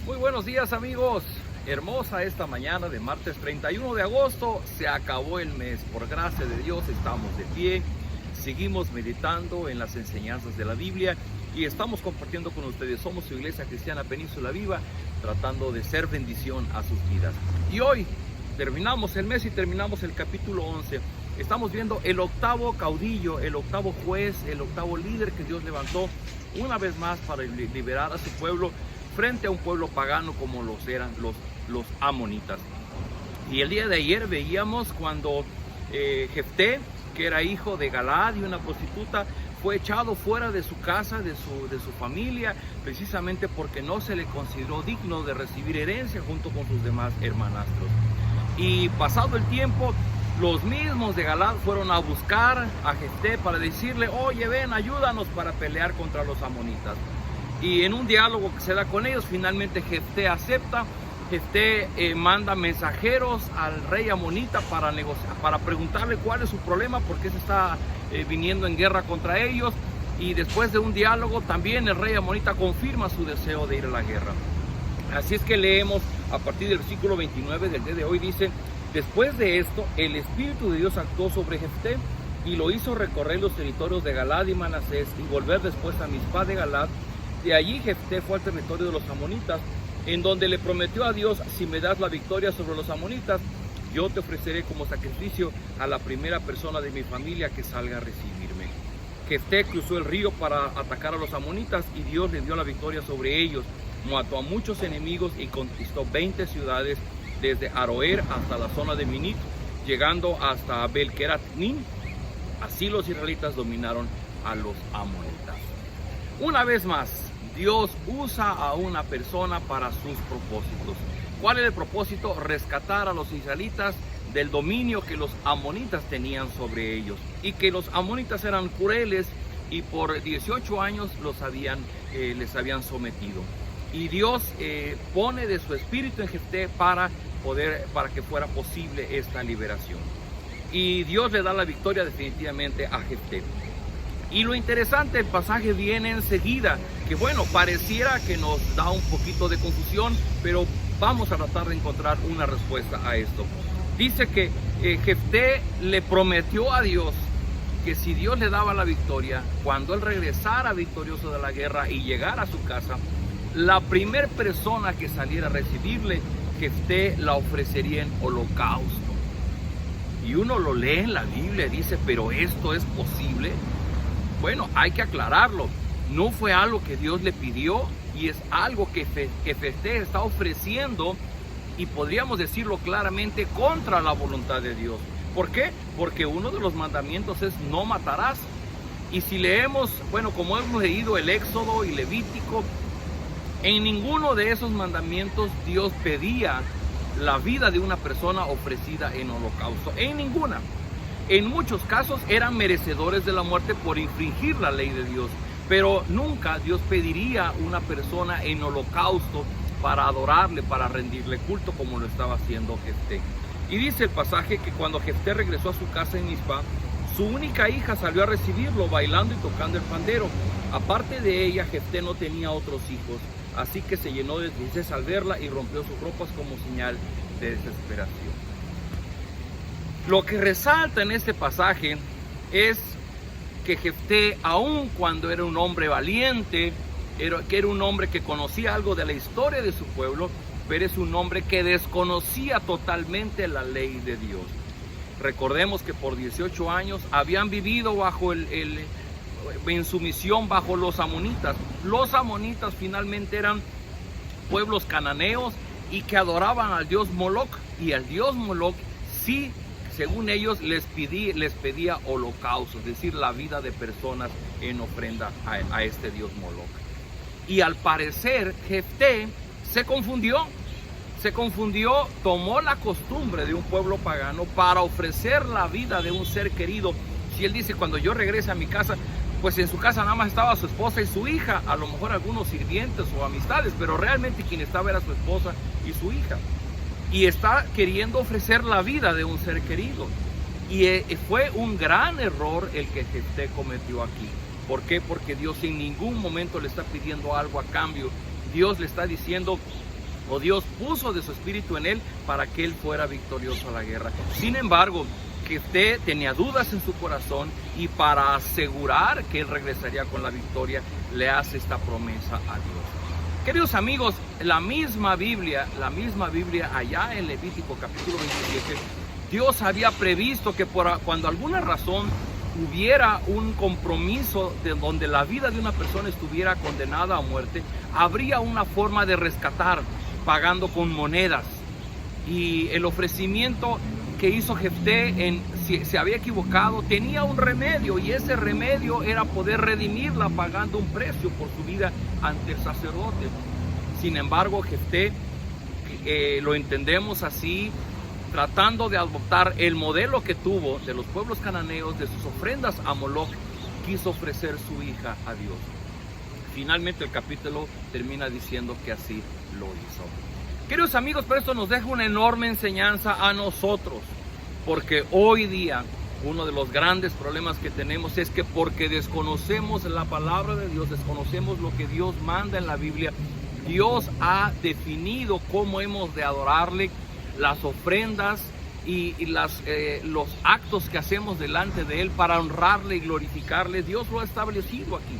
Muy buenos días, amigos. Hermosa esta mañana de martes 31 de agosto. Se acabó el mes. Por gracia de Dios estamos de pie. Seguimos meditando en las enseñanzas de la Biblia y estamos compartiendo con ustedes. Somos su Iglesia Cristiana Península Viva, tratando de ser bendición a sus vidas. Y hoy terminamos el mes y terminamos el capítulo 11. Estamos viendo el octavo caudillo, el octavo juez, el octavo líder que Dios levantó una vez más para liberar a su pueblo frente a un pueblo pagano como los eran los amonitas. Y el día de ayer veíamos cuando Jefté, que era hijo de Galaad y una prostituta, fue echado fuera de su casa, de su familia, precisamente porque no se le consideró digno de recibir herencia junto con sus demás hermanastros. Y pasado el tiempo, los mismos de Galaad fueron a buscar a Jefté para decirle: oye, ven, ayúdanos para pelear contra los amonitas. Y en un diálogo que se da con ellos, finalmente Jefté acepta. Jefté manda mensajeros al rey amonita para negociar, para preguntarle cuál es su problema, por qué se está viniendo en guerra contra ellos. Y después de un diálogo, también el rey amonita confirma su deseo de ir a la guerra. Así es que leemos a partir del versículo 29 del día de hoy. Dice: después de esto, el Espíritu de Dios actuó sobre Jefté y lo hizo recorrer los territorios de Galaad y Manasés y volver después a Mizpá de Galaad. De allí Jefté fue al territorio de los amonitas, en donde le prometió a Dios: si me das la victoria sobre los amonitas, yo te ofreceré como sacrificio a la primera persona de mi familia que salga a recibirme. Jefté cruzó el río para atacar a los amonitas y Dios le dio la victoria sobre ellos. Mató a muchos enemigos y conquistó 20 ciudades desde Aroer hasta la zona de Minit, llegando hasta Abel-Kerat-Nim. Así los israelitas dominaron a los amonitas. Una vez más, Dios usa a una persona para sus propósitos. ¿Cuál es el propósito? Rescatar a los israelitas del dominio que los amonitas tenían sobre ellos, y que los amonitas eran crueles y por 18 años les habían sometido. Y Dios pone de su espíritu en Jefté para que fuera posible esta liberación. Y Dios le da la victoria definitivamente a Jefté. Y lo interesante, el pasaje viene enseguida, que bueno, pareciera que nos da un poquito de confusión, pero vamos a tratar de encontrar una respuesta a esto. Dice que Jefté le prometió a Dios que si Dios le daba la victoria, cuando él regresara victorioso de la guerra y llegara a su casa, la primera persona que saliera a recibirle, Jefté la ofrecería en holocausto. Y uno lo lee en la Biblia y dice: ¿pero esto es posible? Bueno, hay que aclararlo. No fue algo que Dios le pidió y es algo que Jefté está ofreciendo, y podríamos decirlo claramente, contra la voluntad de Dios. ¿Por qué? Porque uno de los mandamientos es: no matarás. Y si leemos, bueno, como hemos leído el Éxodo y Levítico, en ninguno de esos mandamientos Dios pedía la vida de una persona ofrecida en holocausto. En ninguna. En muchos casos eran merecedores de la muerte por infringir la ley de Dios, pero nunca Dios pediría una persona en holocausto para adorarle, para rendirle culto, como lo estaba haciendo Jefté. Y dice el pasaje que cuando Jefté regresó a su casa en Mizpá, su única hija salió a recibirlo bailando y tocando el pandero. Aparte de ella, Jefté no tenía otros hijos, así que se llenó de tristeza al verla y rompió sus ropas como señal de desesperación. Lo que resalta en este pasaje es que Jefté, aun cuando era un hombre valiente, que era un hombre que conocía algo de la historia de su pueblo, pero es un hombre que desconocía totalmente la ley de Dios. Recordemos que por 18 años habían vivido en sumisión bajo los amonitas. Los amonitas finalmente eran pueblos cananeos y que adoraban al dios Moloc, y al dios Moloc sí, según ellos, les pedía holocausto, es decir, la vida de personas en ofrenda a este dios Moloc. Y al parecer Jefté se confundió, tomó la costumbre de un pueblo pagano para ofrecer la vida de un ser querido. Si él dice: cuando yo regrese a mi casa, pues en su casa nada más estaba su esposa y su hija, a lo mejor algunos sirvientes o amistades, pero realmente quien estaba era su esposa y su hija. Y está queriendo ofrecer la vida de un ser querido. Y fue un gran error el que Jefté cometió aquí. ¿Por qué? Porque Dios en ningún momento le está pidiendo algo a cambio. Dios le está diciendo, o Dios puso de su espíritu en él para que él fuera victorioso a la guerra. Sin embargo, Jefté tenía dudas en su corazón, y para asegurar que él regresaría con la victoria, le hace esta promesa a Dios. Queridos amigos, la misma Biblia allá en Levítico capítulo 27, Dios había previsto que cuando alguna razón hubiera un compromiso de donde la vida de una persona estuviera condenada a muerte, habría una forma de rescatar pagando con monedas. Y el ofrecimiento que hizo Jefté, se había equivocado, tenía un remedio, y ese remedio era poder redimirla pagando un precio por su vida ante el sacerdote. Sin embargo, Jefté, lo entendemos así, tratando de adoptar el modelo que tuvo de los pueblos cananeos, de sus ofrendas a Moloch, quiso ofrecer su hija a Dios. Finalmente el capítulo termina diciendo que así lo hizo. Queridos amigos, pero esto nos deja una enorme enseñanza a nosotros, porque hoy día uno de los grandes problemas que tenemos es que porque desconocemos la palabra de Dios, desconocemos lo que Dios manda en la Biblia, Dios ha definido cómo hemos de adorarle, las ofrendas y los actos que hacemos delante de Él para honrarle y glorificarle. Dios lo ha establecido aquí.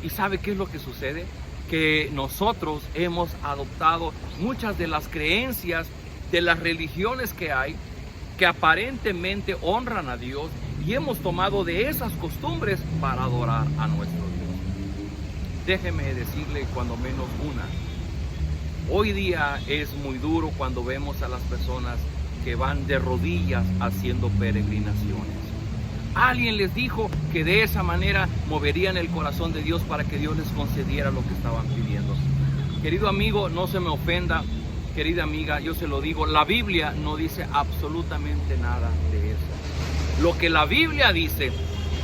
¿Y sabe qué es lo que sucede? Que nosotros hemos adoptado muchas de las creencias de las religiones que hay, que aparentemente honran a Dios, y hemos tomado de esas costumbres para adorar a nuestro Dios. Déjeme decirle cuando menos una. Hoy día es muy duro cuando vemos a las personas que van de rodillas haciendo peregrinaciones. Alguien les dijo que de esa manera moverían el corazón de Dios para que Dios les concediera lo que estaban pidiendo. Querido amigo, no se me ofenda. Querida amiga, yo se lo digo, la Biblia no dice absolutamente nada de eso. Lo que la Biblia dice,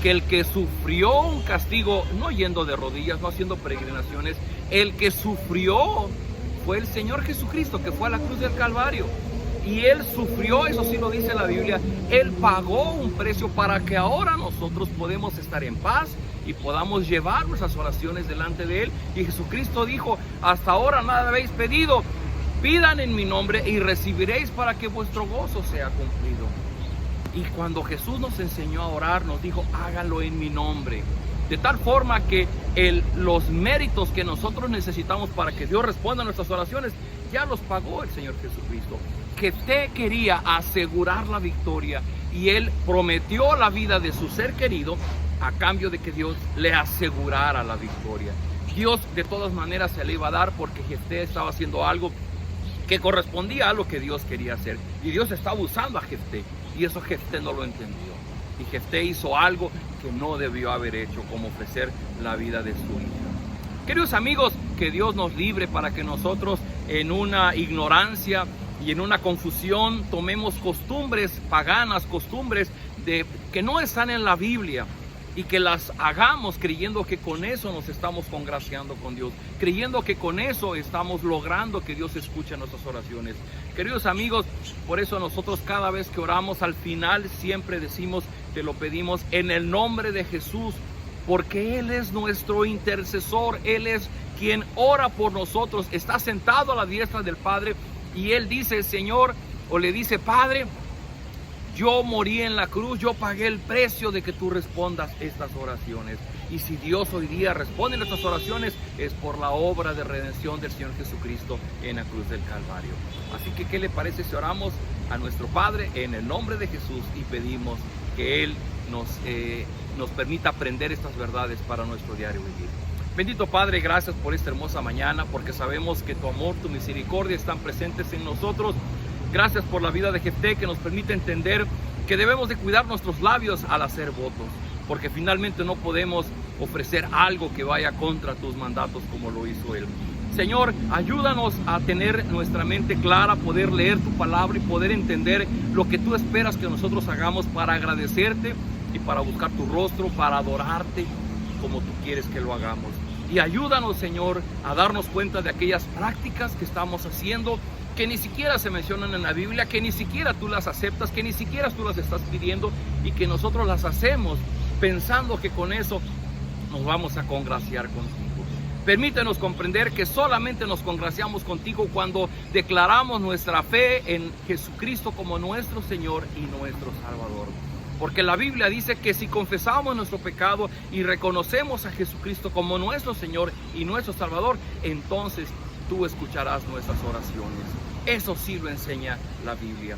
que el que sufrió un castigo, no yendo de rodillas, no haciendo peregrinaciones, el que sufrió fue el Señor Jesucristo, que fue a la cruz del Calvario. Y Él sufrió, eso sí lo dice la Biblia, Él pagó un precio para que ahora nosotros podemos estar en paz y podamos llevar nuestras oraciones delante de Él. Y Jesucristo dijo, hasta ahora nada habéis pedido, pidan en mi nombre y recibiréis para que vuestro gozo sea cumplido. Y cuando Jesús nos enseñó a orar, nos dijo, hágalo en mi nombre. De tal forma que los méritos que nosotros necesitamos para que Dios responda a nuestras oraciones, ya los pagó el Señor Jesucristo. Jefté quería asegurar la victoria, y él prometió la vida de su ser querido a cambio de que Dios le asegurara la victoria. Dios de todas maneras se le iba a dar, porque Jefté estaba haciendo algo que correspondía a lo que Dios quería hacer, y Dios estaba usando a Jefté, y eso Jefté no lo entendió, y Jefté hizo algo que no debió haber hecho, como ofrecer la vida de su hija. Queridos amigos, que Dios nos libre para que nosotros en una ignorancia y en una confusión tomemos costumbres paganas, costumbres que no están en la Biblia, y que las hagamos creyendo que con eso nos estamos congraciando con Dios, creyendo que con eso estamos logrando que Dios escuche nuestras oraciones. Queridos amigos, por eso nosotros cada vez que oramos, al final siempre decimos, te lo pedimos en el nombre de Jesús, porque Él es nuestro intercesor, Él es quien ora por nosotros, está sentado a la diestra del Padre, y Él dice, Señor, o le dice, Padre, yo morí en la cruz, yo pagué el precio de que tú respondas estas oraciones. Y si Dios hoy día responde nuestras oraciones, es por la obra de redención del Señor Jesucristo en la cruz del Calvario. Así que, ¿qué le parece si oramos a nuestro Padre en el nombre de Jesús y pedimos que Él nos permita aprender estas verdades para nuestro diario vivir? Bendito Padre, gracias por esta hermosa mañana, porque sabemos que tu amor, tu misericordia están presentes en nosotros. Gracias por la vida de Jefté, que nos permite entender que debemos de cuidar nuestros labios al hacer votos, porque finalmente no podemos ofrecer algo que vaya contra tus mandatos como lo hizo él. Señor, ayúdanos a tener nuestra mente clara, poder leer tu palabra y poder entender lo que tú esperas que nosotros hagamos para agradecerte y para buscar tu rostro, para adorarte como tú quieres que lo hagamos. Y ayúdanos, Señor, a darnos cuenta de aquellas prácticas que estamos haciendo, que ni siquiera se mencionan en la Biblia, que ni siquiera tú las aceptas, que ni siquiera tú las estás pidiendo, y que nosotros las hacemos pensando que con eso nos vamos a congraciar contigo. Permítenos comprender que solamente nos congraciamos contigo cuando declaramos nuestra fe en Jesucristo como nuestro Señor y nuestro Salvador. Porque la Biblia dice que si confesamos nuestro pecado y reconocemos a Jesucristo como nuestro Señor y nuestro Salvador, entonces tú escucharás nuestras oraciones. Eso sí lo enseña la Biblia.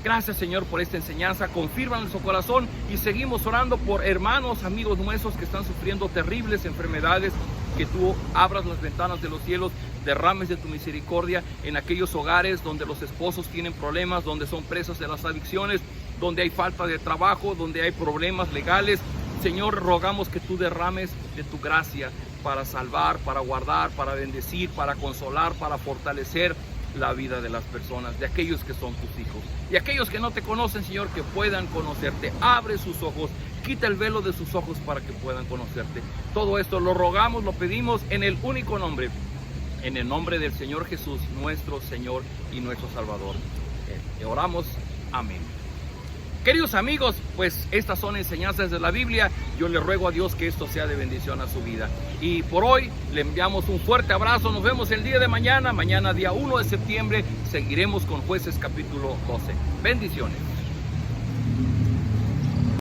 Gracias, Señor, por esta enseñanza. Confirma en nuestro corazón y seguimos orando por hermanos, amigos nuestros que están sufriendo terribles enfermedades. Que tú abras las ventanas de los cielos, derrames de tu misericordia en aquellos hogares donde los esposos tienen problemas, donde son presos de las adicciones, donde hay falta de trabajo, donde hay problemas legales. Señor, rogamos que tú derrames de tu gracia para salvar, para guardar, para bendecir, para consolar, para fortalecer la vida de las personas, de aquellos que son tus hijos. Y aquellos que no te conocen, Señor, que puedan conocerte. Abre sus ojos, quita el velo de sus ojos para que puedan conocerte. Todo esto lo rogamos, lo pedimos en el único nombre, en el nombre del Señor Jesús, nuestro Señor y nuestro Salvador. Oramos, amén. Queridos amigos, pues estas son enseñanzas de la Biblia. Yo le ruego a Dios que esto sea de bendición a su vida. Y por hoy le enviamos un fuerte abrazo. Nos vemos el día de mañana. Mañana, día 1 de septiembre, seguiremos con Jueces capítulo 12. Bendiciones.